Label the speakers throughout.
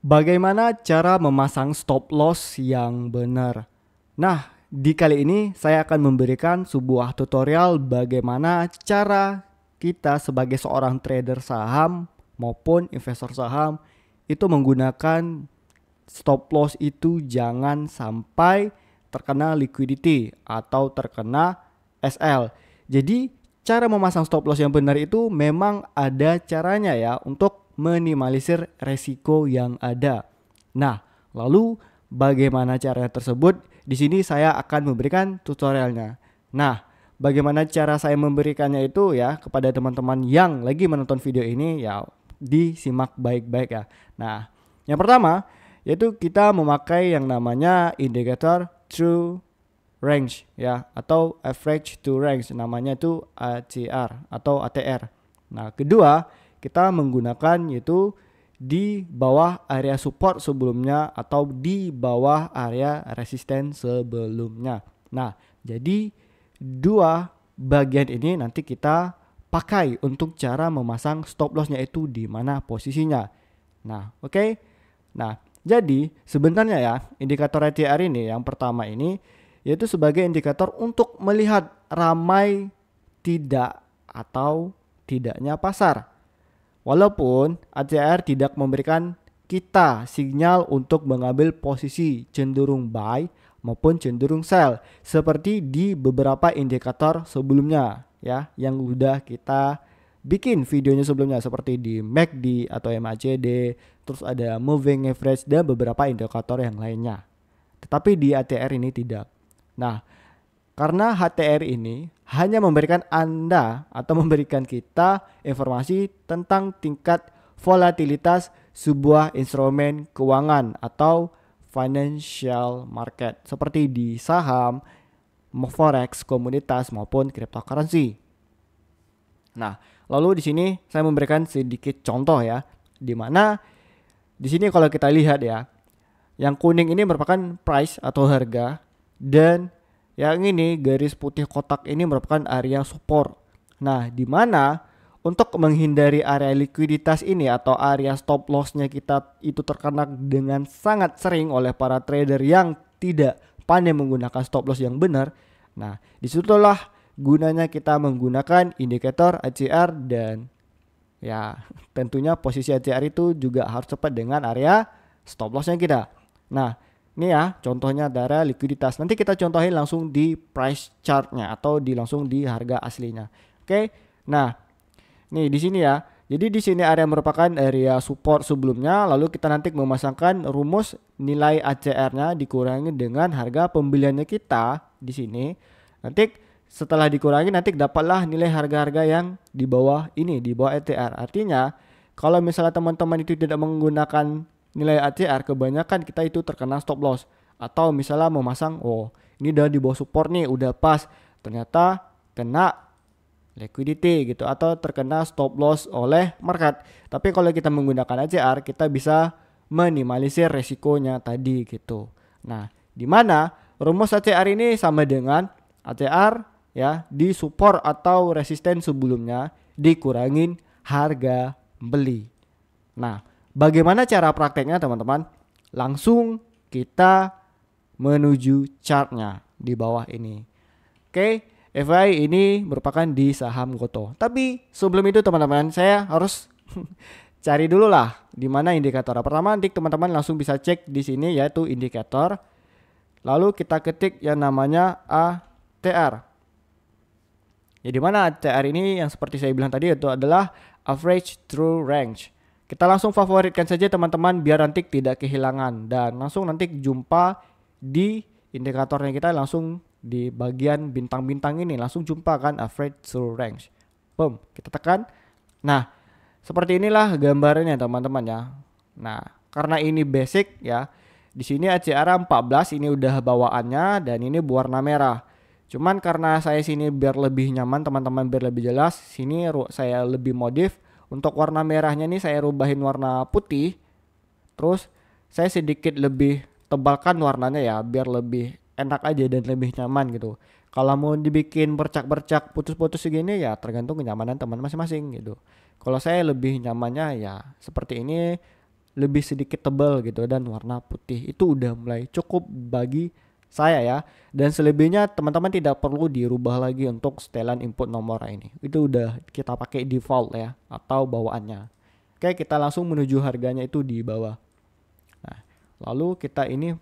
Speaker 1: Bagaimana cara memasang stop loss yang benar? Nah, di kali ini saya akan memberikan sebuah tutorial bagaimana cara kita sebagai seorang trader saham maupun investor saham itu menggunakan stop loss itu jangan sampai terkena liquidity atau terkena SL. Jadi cara memasang stop loss yang benar itu memang ada caranya ya untuk minimalisir resiko yang ada. Nah, lalu bagaimana caranya tersebut? Di sini saya akan memberikan tutorialnya. Nah, bagaimana cara saya memberikannya itu ya kepada teman-teman yang lagi menonton video ini ya disimak baik-baik ya. Nah, yang pertama yaitu kita memakai yang namanya indikator true range ya atau average to range, namanya itu ATR atau ATR. Nah, kedua, kita menggunakan yaitu di bawah area support sebelumnya atau di bawah area resisten sebelumnya. Nah, jadi dua bagian ini nanti kita pakai untuk cara memasang stop lossnya itu di mana posisinya. Nah, oke. Nah, jadi sebenarnya ya indikator ATR ini yang pertama ini yaitu sebagai indikator untuk melihat ramai tidak atau tidaknya pasar. Walaupun ATR tidak memberikan kita sinyal untuk mengambil posisi cenderung buy maupun cenderung sell seperti di beberapa indikator sebelumnya ya yang udah kita bikin videonya sebelumnya seperti di MACD atau MACD, terus ada moving average dan beberapa indikator yang lainnya. Tetapi di ATR ini tidak. Nah, karena HTR ini hanya memberikan Anda atau memberikan kita informasi tentang tingkat volatilitas sebuah instrumen keuangan atau financial market seperti di saham, forex, komoditas maupun cryptocurrency. Nah, lalu di sini saya memberikan sedikit contoh ya, di mana di sini kalau kita lihat ya, yang kuning ini merupakan price atau harga dan yang ini garis putih kotak ini merupakan area support. Nah, di mana untuk menghindari area likuiditas ini atau area stop lossnya kita itu terkena dengan sangat sering oleh para trader yang tidak pandai menggunakan stop loss yang benar. Nah, disitulah gunanya kita menggunakan indikator ACR dan ya tentunya posisi ACR itu juga harus tepat dengan area stop lossnya kita. Nah, ini ya contohnya dari likuiditas. Nanti kita contohin langsung di price chartnya atau langsung di harga aslinya. Oke. Nah, nih di sini ya. Jadi di sini area merupakan area support sebelumnya. Lalu kita nanti memasangkan rumus nilai ACR-nya dikurangi dengan harga pembeliannya kita di sini. Nanti setelah dikurangi nanti dapatlah nilai harga-harga yang di bawah ini, di bawah ATR. Artinya kalau misalnya teman-teman itu tidak menggunakan nilai ATR, kebanyakan kita itu terkena stop loss. Atau misalnya memasang, oh ini udah di bawah support nih, udah pas. Ternyata kena liquidity gitu atau terkena stop loss oleh market. Tapi kalau kita menggunakan ATR, kita bisa minimalisir resikonya tadi gitu. Nah, di mana rumus ATR ini sama dengan ATR ya di support atau resisten sebelumnya dikurangin harga beli. Nah, bagaimana cara prakteknya teman-teman? Langsung kita menuju chartnya di bawah ini. Oke, FYI ini merupakan di saham Goto. Tapi sebelum itu teman-teman, saya harus cari dulu lah di mana indikator. Pertama nanti teman-teman langsung bisa cek di sini yaitu indikator. Lalu kita ketik yang namanya ATR. Ya di mana ATR ini yang seperti saya bilang tadi itu adalah average true range. Kita langsung favoritkan saja teman-teman biar nanti tidak kehilangan dan langsung nanti jumpa di indikatornya kita langsung di bagian bintang-bintang ini langsung jumpa kan average true range. Boom, kita tekan. Nah, seperti inilah gambarnya teman-teman ya. Nah, karena ini basic ya. Di sini ACR 14 ini udah bawaannya dan ini berwarna merah. Cuman karena saya sini biar lebih nyaman teman-teman biar lebih jelas, sini saya lebih modif. Untuk warna merahnya nih saya rubahin warna putih. Terus saya sedikit lebih tebalkan warnanya ya biar lebih enak aja dan lebih nyaman gitu. Kalau mau dibikin bercak-bercak putus-putus segini ya tergantung kenyamanan teman masing-masing gitu. Kalau saya lebih nyamannya ya seperti ini lebih sedikit tebal gitu dan warna putih. Itu udah mulai cukup bagi saya ya. Dan selebihnya teman-teman tidak perlu dirubah lagi untuk setelan input nomor ini. Itu udah kita pakai default ya atau bawaannya. Oke, kita langsung menuju harganya itu di bawah. Nah, lalu kita ini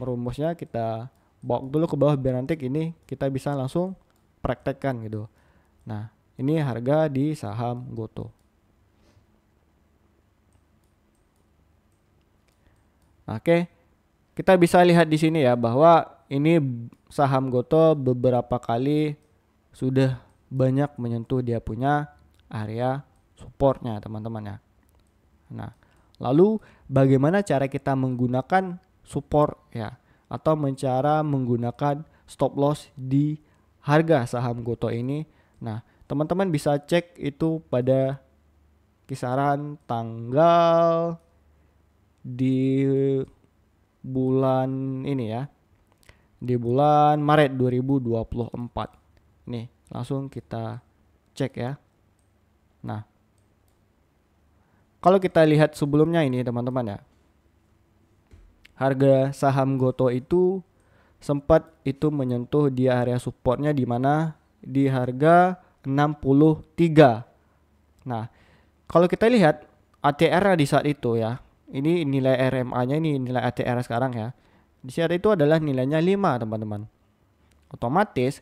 Speaker 1: rumusnya kita bawa dulu ke bawah biar nanti ini kita bisa langsung praktekkan gitu. Nah, ini harga di saham Goto. Oke, kita bisa lihat di sini ya bahwa ini saham Goto beberapa kali sudah banyak menyentuh dia punya area supportnya teman-teman ya. Nah, lalu bagaimana cara kita menggunakan support ya atau cara menggunakan stop loss di harga saham Goto ini? Nah, teman-teman bisa cek itu pada kisaran tanggal di bulan ini ya. Di bulan Maret 2024. Nih, langsung kita cek ya. Nah, kalau kita lihat sebelumnya ini teman-teman ya. Harga saham Goto itu sempat itu menyentuh di area supportnya di mana di harga 63. Nah, kalau kita lihat ATR di saat itu ya. Ini nilai RMA-nya, ini nilai ATR sekarang ya. Di saat itu adalah nilainya 5 teman-teman. Otomatis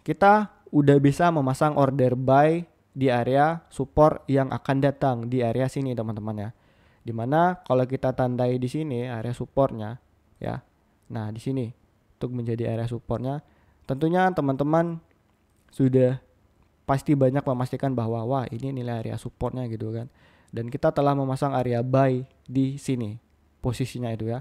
Speaker 1: kita udah bisa memasang order buy di area support yang akan datang di area sini teman-teman ya. Dimana kalau kita tandai di sini area supportnya ya. Nah di sini untuk menjadi area supportnya, tentunya teman-teman sudah pasti banyak memastikan bahwa wah ini nilai area supportnya gitu kan. Dan kita telah memasang area buy di sini posisinya itu ya.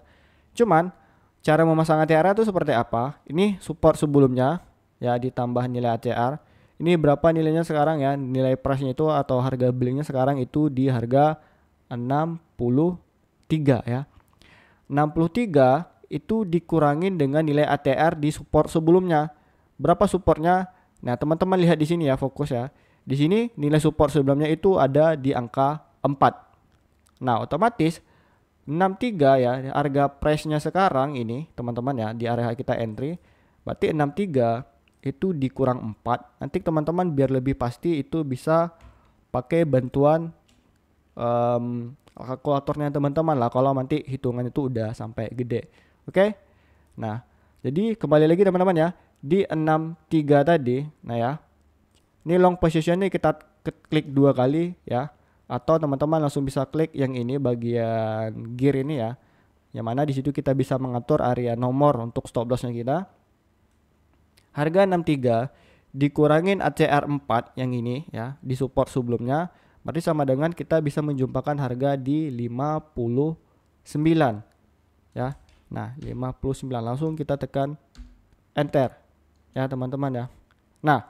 Speaker 1: Cuman cara memasang ATR itu seperti apa? Ini support sebelumnya ya ditambah nilai ATR. Ini berapa nilainya sekarang ya? Nilai price-nya itu atau harga belinya sekarang itu di harga 63 ya. 63 itu dikurangin dengan nilai ATR di support sebelumnya. Berapa supportnya? Nah, teman-teman lihat di sini ya, fokus ya. Di sini nilai support sebelumnya itu ada di angka 4. Nah, otomatis 63 ya, harga price-nya sekarang ini teman-teman ya di area kita entry. Berarti 63 itu dikurang 4. Nanti teman-teman biar lebih pasti itu bisa pakai bantuan kalkulatornya teman-teman lah kalau nanti hitungan itu udah sampai gede. Oke? Nah, jadi kembali lagi teman-teman ya, di 63 tadi, nah ya. Ini long position nih kita klik 2 kali ya. Atau teman-teman langsung bisa klik yang ini bagian gear ini ya. Yang mana di situ kita bisa mengatur area nomor untuk stop lossnya kita. Harga 63 dikurangin ACR 4 yang ini ya di support sebelumnya. Berarti sama dengan kita bisa menjumpakan harga di 59 ya. Nah 59 langsung kita tekan enter ya teman-teman ya. Nah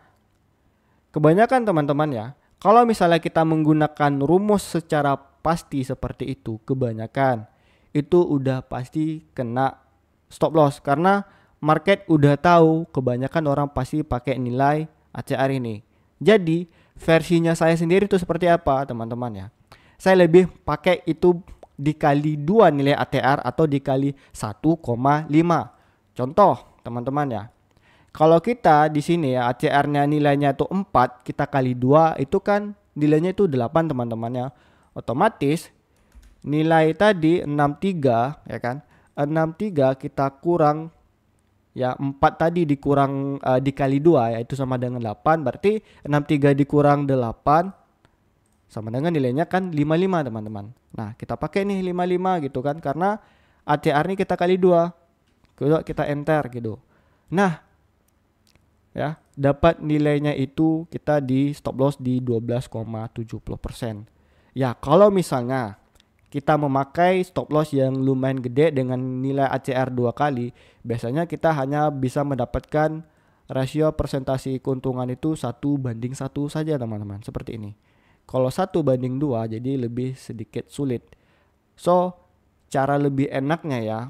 Speaker 1: kebanyakan teman-teman ya, kalau misalnya kita menggunakan rumus secara pasti seperti itu, kebanyakan itu udah pasti kena stop loss karena market udah tahu kebanyakan orang pasti pakai nilai ACR ini. Jadi versinya saya sendiri itu seperti apa teman-teman ya. Saya lebih pakai itu dikali 2 nilai ATR atau dikali 1,5. Contoh teman-teman ya. Kalau kita di sini ya ACR-nya nilainya itu 4, kita kali 2 itu kan nilainya itu 8 teman-teman ya. Otomatis nilai tadi 63 ya kan. 63 kita kurang ya 4 tadi dikurang dikali 2 yaitu sama dengan 8, berarti 63 dikurang 8 sama dengan nilainya kan 55 teman-teman. Nah, kita pakai nih 55 gitu kan karena ACR ini kita kali 2. Kita enter gitu. Nah, ya dapat nilainya itu kita di stop loss di 12,70%. Ya kalau misalnya kita memakai stop loss yang lumayan gede dengan nilai ACR 2 kali, biasanya kita hanya bisa mendapatkan rasio persentase keuntungan itu 1:1 saja teman-teman, seperti ini. Kalau 1:2 jadi lebih sedikit sulit. So cara lebih enaknya ya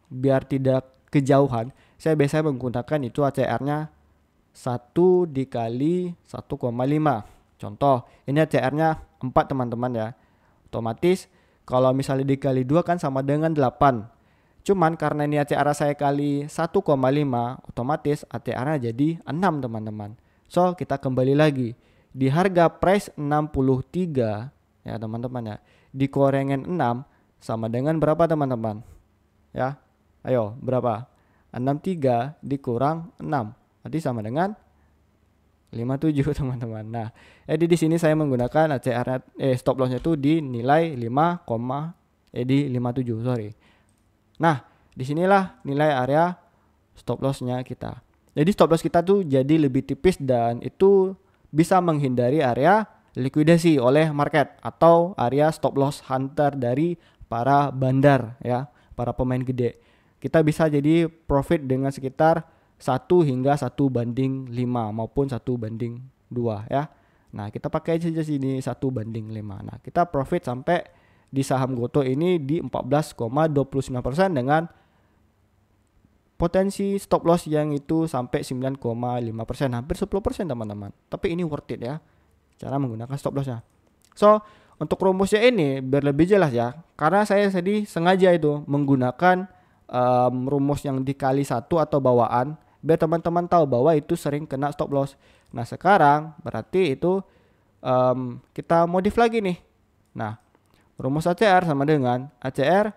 Speaker 1: biar tidak kejauhan, saya biasanya menggunakan itu ACR-nya 1 dikali 1,5. Contoh, ini ACR-nya 4 teman-teman ya. Otomatis Kalau misalnya dikali 2 kan sama dengan 8. Cuman karena ini ATR saya kali 1,5, otomatis ATR-nya jadi 6 teman-teman. So kita kembali lagi. Di harga price 63 ya teman-teman ya. Dikurangi 6 sama dengan berapa teman-teman? Ya. Ayo, berapa? 63 dikurang 6. Berarti sama dengan 57 teman-teman. Nah, jadi di sini saya menggunakan ACR stop lossnya itu di nilai 57, sorry. Nah, disinilah nilai area stop lossnya kita. Jadi stop loss kita tuh jadi lebih tipis dan itu bisa menghindari area likuidasi oleh market atau area stop loss hunter dari para bandar ya, para pemain gede. Kita bisa jadi profit dengan sekitar 1:1/5 maupun 1:2 ya. Nah, kita pakai aja sini 1:5. Nah, kita profit sampai di saham Goto ini di 14,29% dengan potensi stop loss yang itu sampai 9,5%, hampir 10% teman-teman. Tapi ini worth it ya, cara menggunakan stop lossnya. So, untuk rumusnya ini biar lebih jelas ya, karena saya tadi sengaja itu menggunakan rumus yang dikali 1 atau bawaan, biar teman-teman tahu bahwa itu sering kena stop loss. Nah, sekarang berarti itu kita modif lagi nih. Nah, rumus ACR sama dengan ACR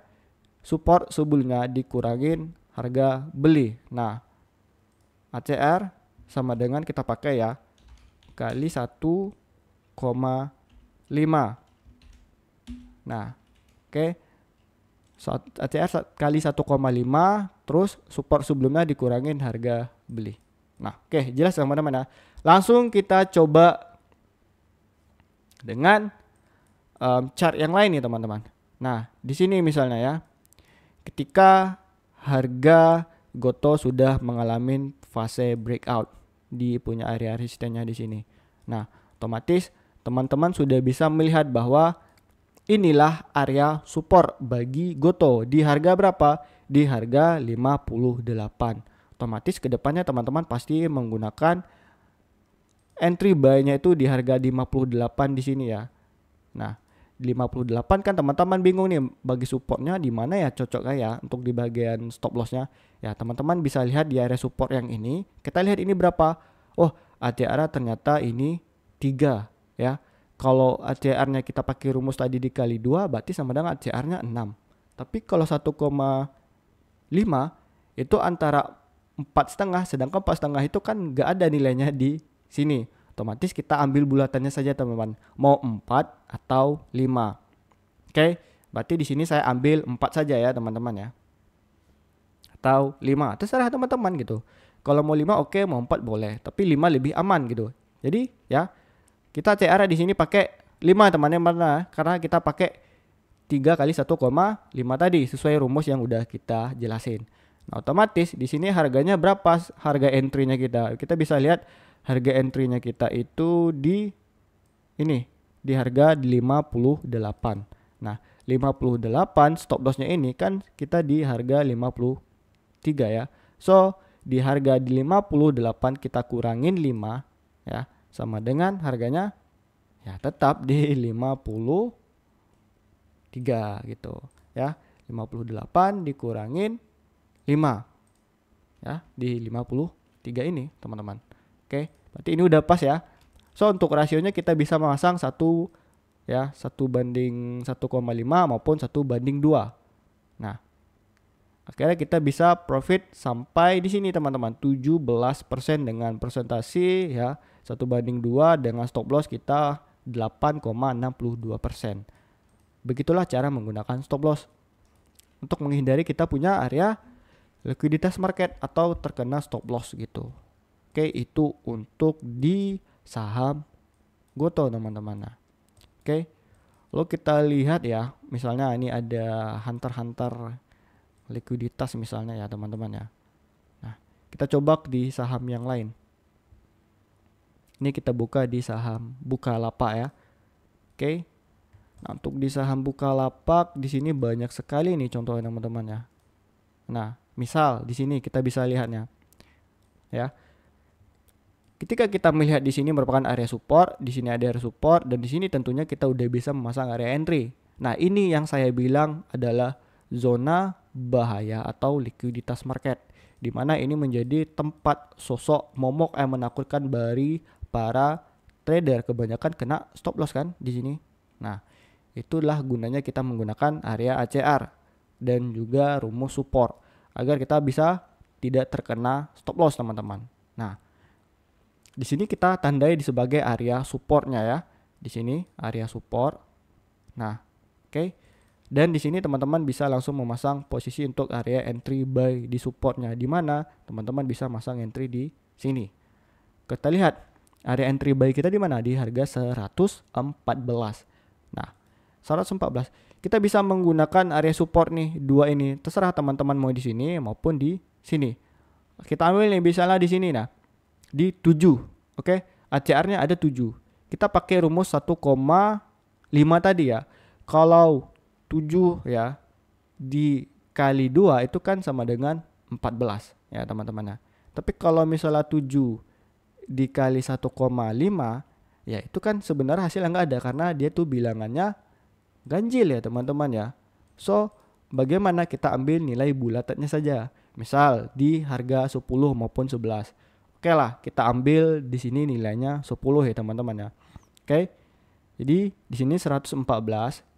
Speaker 1: support sebelumnya dikurangin harga beli. Nah, ACR sama dengan kita pakai ya kali 1,5. Nah, oke. ACR kali 1,5 terus support sebelumnya dikurangin harga beli. Nah, oke, jelas teman-teman ya. Langsung kita coba dengan chart yang lain nih teman-teman. Nah, di sini misalnya ya, ketika harga Goto sudah mengalami fase breakout di punya area resistennya di sini. Nah, otomatis teman-teman sudah bisa melihat bahwa inilah area support bagi Goto di harga berapa? Di harga 58. Otomatis kedepannya teman-teman pasti menggunakan entry buy-nya itu di harga 58 di sini ya. Nah, 58 kan teman-teman bingung nih bagi supportnya di mana ya cocok kayak untuk di bagian stop lossnya. Ya, teman-teman bisa lihat di area support yang ini. Kita lihat ini berapa? Oh, ATR ternyata ini 3 ya. Kalau ACR-nya kita pakai rumus tadi dikali 2 berarti sama dengan ACR-nya 6. Tapi kalau 1,5 itu antara 4,5, sedangkan 4,5 itu kan nggak ada nilainya di sini. Otomatis kita ambil bulatannya saja teman-teman. Mau 4 atau 5. Oke, berarti di sini saya ambil 4 saja ya teman-teman ya. Atau 5, terserah teman-teman gitu. Kalau mau 5 oke, mau 4 boleh. Tapi 5 lebih aman gitu. Jadi ya, kita CR di sini pakai 5 teman-teman karena kita pakai 3 kali 1,5 tadi sesuai rumus yang udah kita jelasin. Nah, otomatis di sini harganya berapa harga entry-nya kita? Kita bisa lihat harga entry-nya kita itu di ini, di harga 58. Nah, 58 stop loss-nya ini kan kita di harga 53 ya. So, di harga di 58 kita kurangin 5 ya. Sama dengan harganya ya tetap di 53 gitu ya. 58 dikurangin 5 ya di 53 ini teman-teman. Oke, berarti ini udah pas ya. So untuk rasionya kita bisa memasang 1 ya, 1:1,5 maupun 1:2. Nah, akhirnya kita bisa profit sampai di sini teman-teman 17% dengan persentase ya 1:2 dengan stop loss kita 8,62%. Begitulah cara menggunakan stop loss untuk menghindari kita punya area likuiditas market atau terkena stop loss gitu. Oke, itu untuk di saham Goto teman-teman. Nah, oke, lalu kita lihat ya, misalnya ini ada hunter-hunter likuiditas misalnya ya teman-teman ya. Nah, kita coba di saham yang lain. Ini kita buka di saham Bukalapak ya. Oke. Nah, untuk di saham Bukalapak di sini banyak sekali nih contohnya teman-teman ya. Nah, misal di sini kita bisa lihatnya. Ya. Ketika kita melihat di sini merupakan area support, di sini ada area support dan di sini tentunya kita udah bisa memasang area entry. Nah, ini yang saya bilang adalah zona bahaya atau likuiditas market, di mana ini menjadi tempat sosok momok yang menakutkan dari para trader. Kebanyakan kena stop loss kan di sini. Nah, itulah gunanya kita menggunakan area ACR dan juga rumus support agar kita bisa tidak terkena stop loss, teman-teman. Nah, di sini kita tandai di sebagai area supportnya ya. Di sini area support. Nah, oke. Dan di sini teman-teman bisa langsung memasang posisi untuk area entry buy di supportnya, di mana teman-teman bisa masang entry di sini. Kita lihat area entry buy kita di mana? Di harga 114. Nah, 114. Kita bisa menggunakan area support nih, dua ini. Terserah teman-teman mau di sini maupun di sini. Kita ambil nih misalnya di sini, nah di 7. Oke, ACR-nya ada 7. Kita pakai rumus 1,5 tadi ya. Kalau 7 ya dikali 2 itu kan sama dengan 14 ya teman-teman. Nah, tapi kalau misalnya 7 dikali 1,5 ya itu kan sebenarnya hasilnya nggak ada karena dia tuh bilangannya ganjil ya teman-teman ya. So, bagaimana kita ambil nilai bulatannya saja? Misal di harga 10 maupun 11. Oke lah, kita ambil di sini nilainya 10 ya teman-teman ya. Oke. Jadi di sini 114.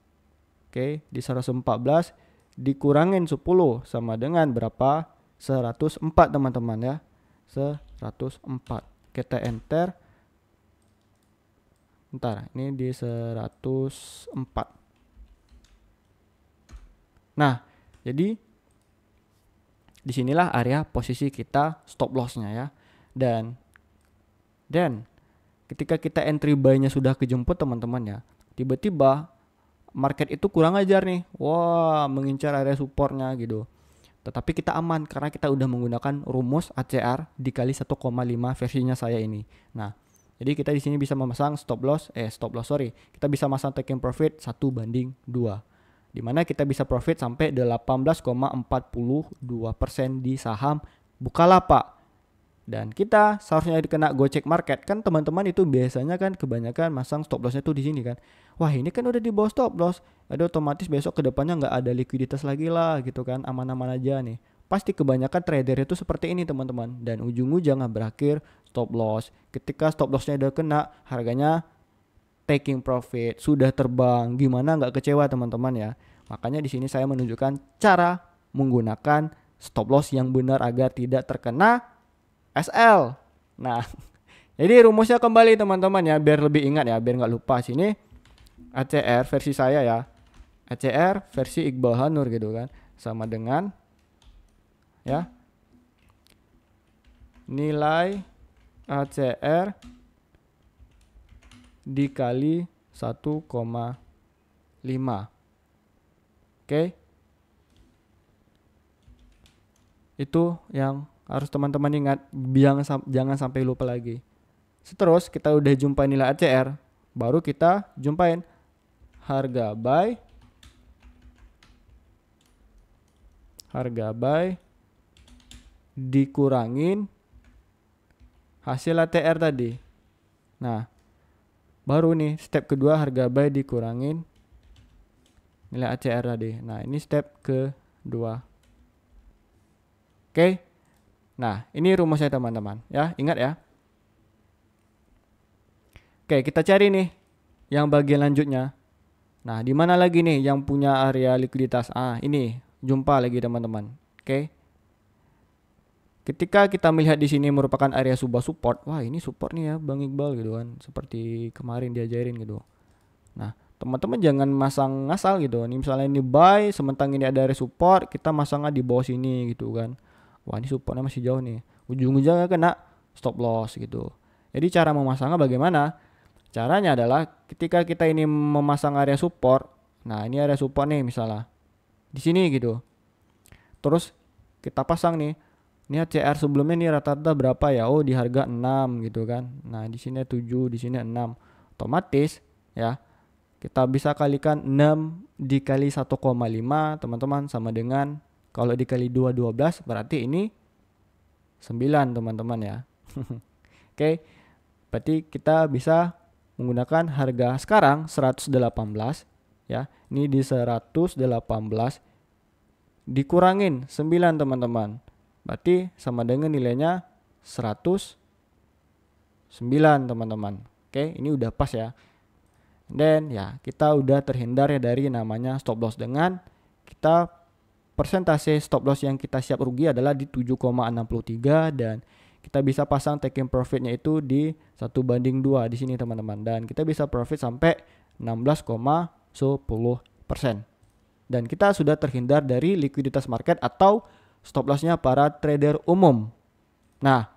Speaker 1: Oke, di 114 dikurangin 10 sama dengan berapa? 104 teman-teman ya. 104. Kita enter. Bentar, ini di 104. Nah, jadi disinilah area posisi kita stop lossnya ya. Dan ketika kita entry buy-nya sudah kejemput teman-teman ya, tiba-tiba market itu kurang ajar nih. Wah, mengincar area supportnya gitu. Tetapi kita aman karena kita udah menggunakan rumus ACR dikali 1,5 versinya saya ini. Nah, jadi kita di sini bisa memasang kita bisa masang taking profit 1:2. Di mana kita bisa profit sampai 18,42% di saham Bukalapak. Dan kita seharusnya dikena gocek market kan teman-teman, itu biasanya kan kebanyakan masang stop lossnya tuh di sini kan. Wah, ini kan udah di bawah stop loss, ada otomatis besok kedepannya nggak ada likuiditas lagi lah gitu kan, aman-aman aja nih. Pasti kebanyakan trader itu seperti ini teman-teman, dan ujung-ujungnya berakhir stop loss. Ketika stop lossnya udah kena, harganya taking profit sudah terbang, gimana nggak kecewa teman-teman ya. Makanya di sini saya menunjukkan cara menggunakan stop loss yang benar agar tidak terkena SL. Nah, jadi rumusnya kembali teman-teman ya, biar lebih ingat ya, biar nggak lupa. Sini ACR versi saya ya, ACR versi Iqbal Hanur gitu kan, sama dengan ya nilai ACR dikali 1,5. Oke. Itu yang harus teman-teman ingat, jangan sampai lupa lagi. Terus kita udah jumpa nilai ACR, baru kita jumpain harga buy dikurangin hasil ATR tadi. Nah, baru nih step kedua, harga buy dikurangin nilai ACR tadi. Nah, ini step kedua. Oke. Nah, ini rumusnya teman-teman ya, ingat ya. Oke, kita cari nih yang bagian lanjutnya. Nah, di mana lagi nih yang punya area likuiditas? Ini jumpa lagi teman-teman. Oke. Ketika kita melihat di sini merupakan area sebuah support, wah ini support nih ya Bang Iqbal gitu kan, seperti kemarin diajarin gitu. Nah, teman-teman jangan masang ngasal gitu. Ini misalnya ini buy, sementang ini ada area support, kita masangnya di bawah sini gitu kan. Wah, ini supportnya masih jauh nih. Ujung-ujungnya kena stop loss gitu. Jadi cara memasangnya bagaimana? Caranya adalah ketika kita ini memasang area support. Nah, ini area support nih misalnya. Di sini gitu. Terus kita pasang nih. Ini ACR sebelumnya nih rata-rata berapa ya? Oh, di harga 6 gitu kan. Nah, di sini 7, di sini 6. Otomatis ya, kita bisa kalikan 6 dikali 1,5 teman-teman sama dengan, kalau dikali 2, 12, berarti ini 9 teman-teman ya. Oke, berarti kita bisa menggunakan harga sekarang 118 ya. Ini di 118 dikurangin 9 teman-teman. Berarti sama dengan nilainya 109 teman-teman. Oke, ini udah pas ya. Dan ya kita udah terhindar ya dari namanya stop loss dengan kita persentase stop loss yang kita siap rugi adalah di 7,63 dan kita bisa pasang taking profitnya itu di 1/2 di sini teman-teman. Dan kita bisa profit sampai 16,10%. Dan kita sudah terhindar dari likuiditas market atau stop lossnya para trader umum. Nah,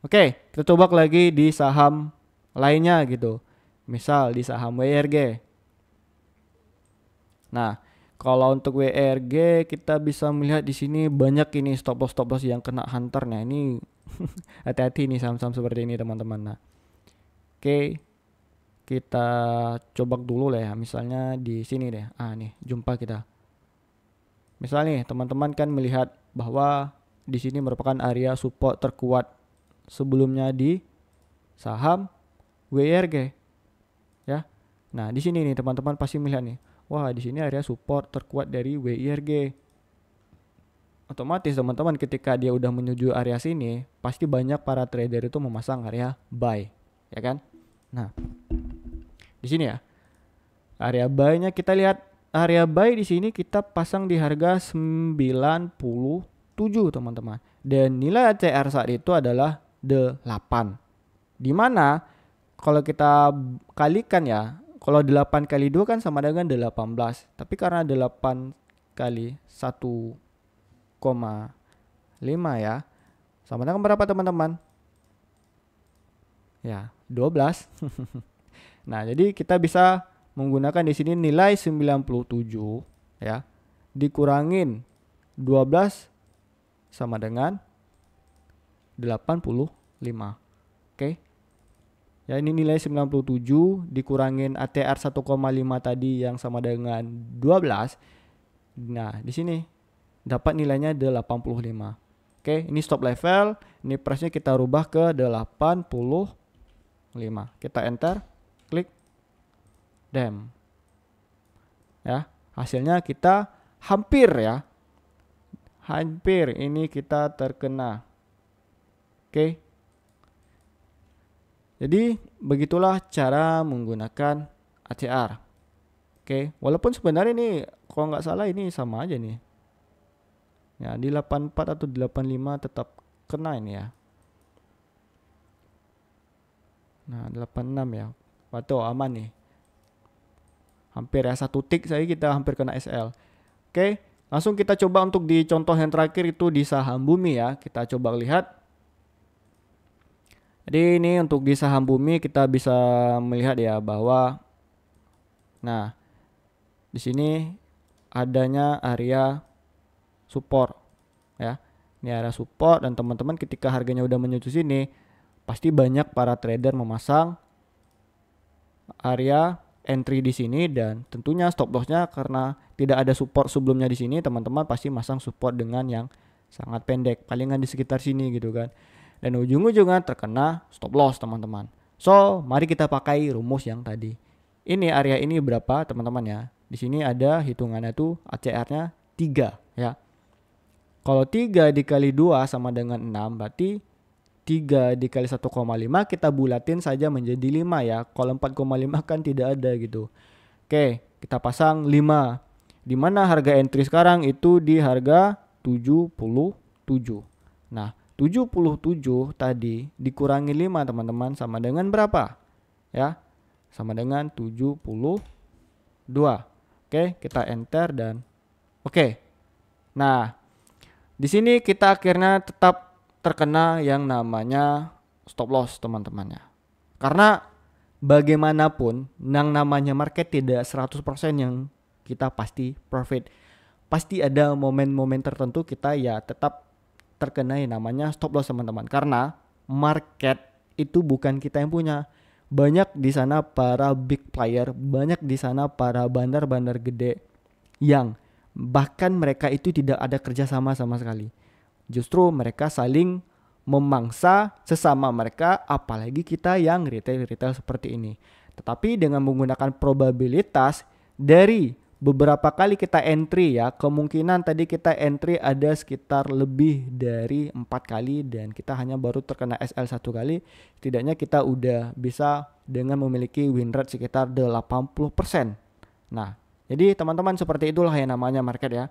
Speaker 1: oke, kita coba lagi di saham lainnya gitu. Misal di saham WRG. Nah, kalau untuk WRG kita bisa melihat di sini banyak ini stop loss yang kena hunter. Nah, ini hati-hati nih saham-saham seperti ini teman-teman. Nah, oke, kita coba dulu lah ya. Misalnya di sini deh. Nih, jumpa kita. Misalnya nih, teman-teman kan melihat bahwa di sini merupakan area support terkuat sebelumnya di saham WRG. Ya. Nah, di sini nih teman-teman pasti melihat nih. Wah, di sini area support terkuat dari WIRG. Otomatis teman-teman ketika dia udah menuju area sini, pasti banyak para trader itu memasang area buy, ya kan? Nah, di sini ya. Area buy-nya kita lihat area buy di sini kita pasang di harga 97 teman-teman. Dan nilai ATR saat itu adalah 8. Di mana kalau kita kalikan ya, kalau 8 kali 2 kan sama dengan 18. Tapi karena 8 kali 1,5 ya, sama dengan berapa teman-teman? Ya, 12. Nah, jadi kita bisa menggunakan di sini nilai 97 ya, dikurangin 12 sama dengan 85. Oke. Ya, ini nilai 97 dikurangin ATR 1,5 tadi yang sama dengan 12. Nah, di sini dapat nilainya 85. Oke, ini stop level, ini price-nya kita rubah ke 85. Kita enter, klik damn. Ya, hasilnya kita hampir ya. Hampir ini kita terkena. Oke. Jadi begitulah cara menggunakan ATR. Oke, walaupun sebenarnya ini kalau nggak salah ini sama aja nih. Ya, di 84 atau 85 tetap kena ini ya. Nah, 86 ya. Waduh, aman nih. Hampir ya, 1 tick saya kita hampir kena SL. Oke, langsung kita coba untuk di contoh yang terakhir itu di saham Bumi ya. Kita coba lihat. Jadi ini untuk di saham Bumi kita bisa melihat ya bahwa nah, di sini adanya area support ya. Ini area support dan teman-teman ketika harganya udah menuju sini pasti banyak para trader memasang area entry di sini dan tentunya stop lossnya karena tidak ada support sebelumnya di sini, teman-teman pasti masang support dengan yang sangat pendek, palingan di sekitar sini gitu kan. Dan ujung-ujungnya terkena stop loss teman-teman. So, mari kita pakai rumus yang tadi. Ini area ini berapa teman-teman ya? Di sini ada hitungannya tuh ACR-nya 3 ya. Kalau 3 dikali 2 sama dengan 6, berarti 3 dikali 1,5 kita bulatin saja menjadi 5 ya. Kalau 4,5 kan tidak ada gitu. Oke, kita pasang 5. Di mana harga entry sekarang itu di harga 77. Nah, 77 tadi dikurangi 5 teman-teman sama dengan berapa? Ya, sama dengan 72. Oke, kita enter dan oke. Nah, di sini kita akhirnya tetap terkena yang namanya stop loss teman-temannya. Karena bagaimanapun yang namanya market tidak 100% yang kita pasti profit. Pasti ada momen-momen tertentu kita ya tetap terkena yang namanya stop loss teman-teman. Karena market itu bukan kita yang punya. Banyak di sana para big player, banyak di sana para bandar-bandar gede yang bahkan mereka itu tidak ada kerjasama sama sekali. Justru mereka saling memangsa sesama mereka, apalagi kita yang retail-retail seperti ini. Tetapi dengan menggunakan probabilitas dari beberapa kali kita entry ya, kemungkinan tadi kita entry ada sekitar lebih dari 4 kali dan kita hanya baru terkena SL 1 kali, setidaknya kita udah bisa dengan memiliki win rate sekitar 80%. Nah, jadi teman-teman seperti itulah yang namanya market ya.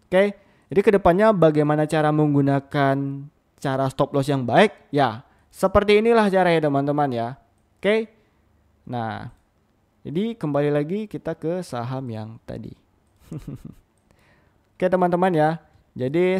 Speaker 1: Oke, jadi kedepannya bagaimana cara menggunakan cara stop loss yang baik? Ya, seperti inilah caranya teman-teman ya. Oke, nah jadi kembali lagi kita ke saham yang tadi. Oke teman-teman ya. Jadi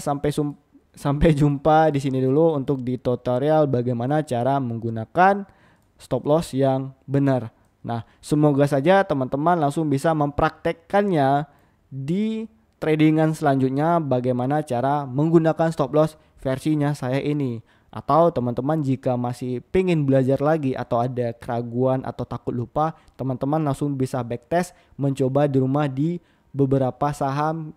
Speaker 1: sampai jumpa di sini dulu untuk di tutorial bagaimana cara menggunakan stop loss yang benar. Nah, semoga saja teman-teman langsung bisa mempraktekkannya di tradingan selanjutnya bagaimana cara menggunakan stop loss versinya saya ini. Atau teman-teman jika masih pengen belajar lagi atau ada keraguan atau takut lupa, teman-teman langsung bisa backtest mencoba di rumah di beberapa saham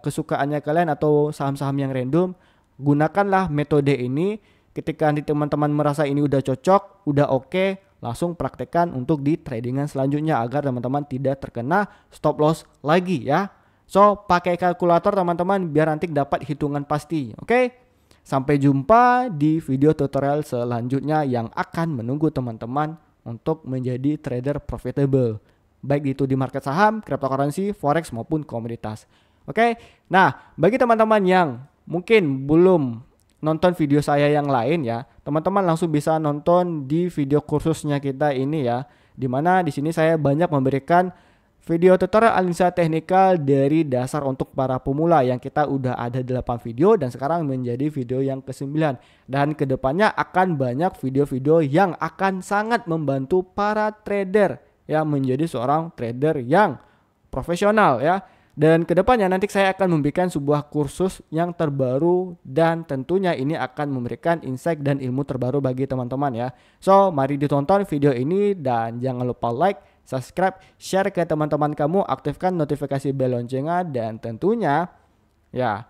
Speaker 1: kesukaannya kalian atau saham-saham yang random. Gunakanlah metode ini. Ketika nanti teman-teman merasa ini udah cocok, udah oke, langsung praktekkan untuk di tradingan selanjutnya agar teman-teman tidak terkena stop loss lagi ya. So, pakai kalkulator teman-teman biar nanti dapat hitungan pasti. Oke? Sampai jumpa di video tutorial selanjutnya yang akan menunggu teman-teman untuk menjadi trader profitable. Baik itu di market saham, cryptocurrency, forex maupun komoditas. Oke, nah bagi teman-teman yang mungkin belum nonton video saya yang lain ya, teman-teman langsung bisa nonton di video kursusnya kita ini ya. Dimana di sini saya banyak memberikan video tutorial analisa teknikal dari dasar untuk para pemula yang kita udah ada 8 video dan sekarang menjadi video yang ke-9. Dan kedepannya akan banyak video-video yang akan sangat membantu para trader yang menjadi seorang trader yang profesional ya. Dan kedepannya nanti saya akan memberikan sebuah kursus yang terbaru dan tentunya ini akan memberikan insight dan ilmu terbaru bagi teman-teman ya. So mari ditonton video ini dan jangan lupa like, subscribe, share ke teman-teman kamu, aktifkan notifikasi bel loncengnya dan tentunya ya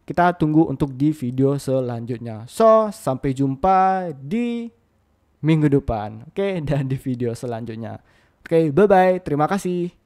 Speaker 1: kita tunggu untuk di video selanjutnya. So sampai jumpa di minggu depan, oke, dan di video selanjutnya. Oke, bye bye, terima kasih.